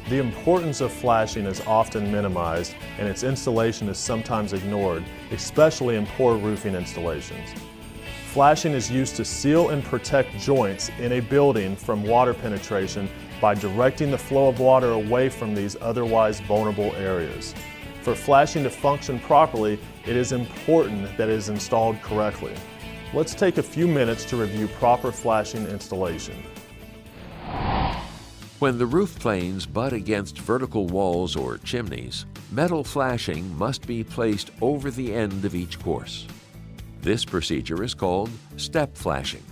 The importance of flashing is often minimized and its installation is sometimes ignored, especially in poor roofing installations. Flashing is used to seal and protect joints in a building from water penetration by directing the flow of water away from these otherwise vulnerable areas. For flashing to function properly, it is important that it is installed correctly. Let's take a few minutes to review proper flashing installation. When the roof planes butt against vertical walls or chimneys, metal flashing must be placed over the end of each course. This procedure is called step flashing.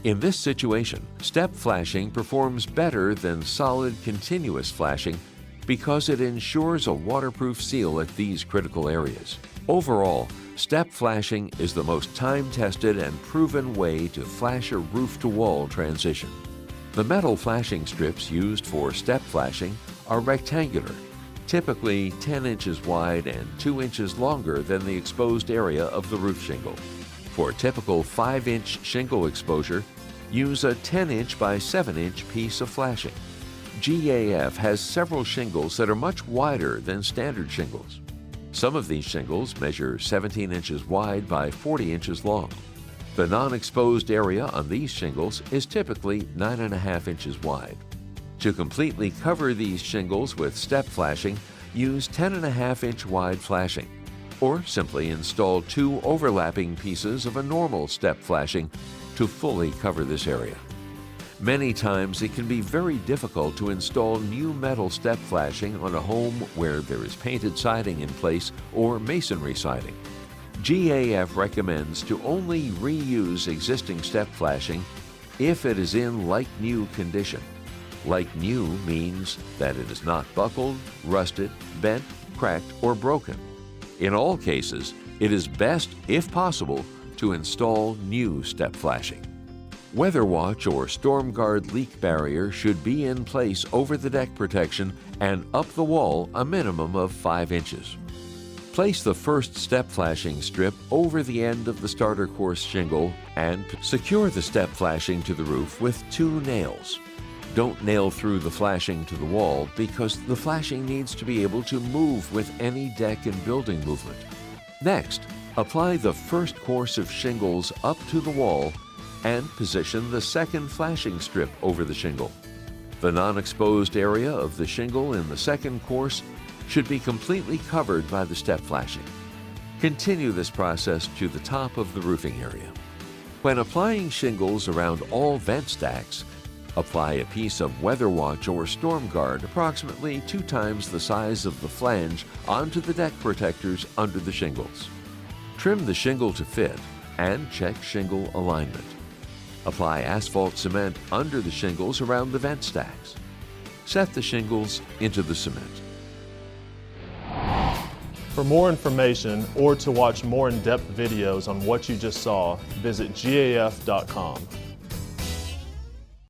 In this situation, step flashing performs better than solid continuous flashing because it ensures a waterproof seal at these critical areas. Overall, step flashing is the most time-tested and proven way to flash a roof-to-wall transition. The metal flashing strips used for step flashing are rectangular, typically 10 inches wide and 2 inches longer than the exposed area of the roof shingle. For typical 5-inch shingle exposure, use a 10-inch by 7-inch piece of flashing. GAF has several shingles that are much wider than standard shingles. Some of these shingles measure 17 inches wide by 40 inches long. The non-exposed area on these shingles is typically 9.5 inches wide. To completely cover these shingles with step flashing, use 10.5-inch wide flashing, or simply install 2 overlapping pieces of a normal step flashing to fully cover this area. Many times it can be very difficult to install new metal step flashing on a home where there is painted siding in place or masonry siding. GAF recommends to only reuse existing step flashing if it is in like-new condition. Like-new means that it is not buckled, rusted, bent, cracked, or broken. In all cases, it is best, if possible, to install new step flashing. Weather watch or storm guard leak barrier should be in place over the deck protection and up the wall a minimum of 5 inches. Place the first step flashing strip over the end of the starter course shingle and secure the step flashing to the roof with 2 nails. Don't nail through the flashing to the wall because the flashing needs to be able to move with any deck and building movement. Next, apply the first course of shingles up to the wall and position the second flashing strip over the shingle. The non-exposed area of the shingle in the second course should be completely covered by the step flashing. Continue this process to the top of the roofing area. When applying shingles around all vent stacks, apply a piece of weather watch or storm guard approximately 2 times the size of the flange onto the deck protectors under the shingles. Trim the shingle to fit and check shingle alignment. Apply asphalt cement under the shingles around the vent stacks. Set the shingles into the cement. For more information or to watch more in-depth videos on what you just saw, visit gaf.com.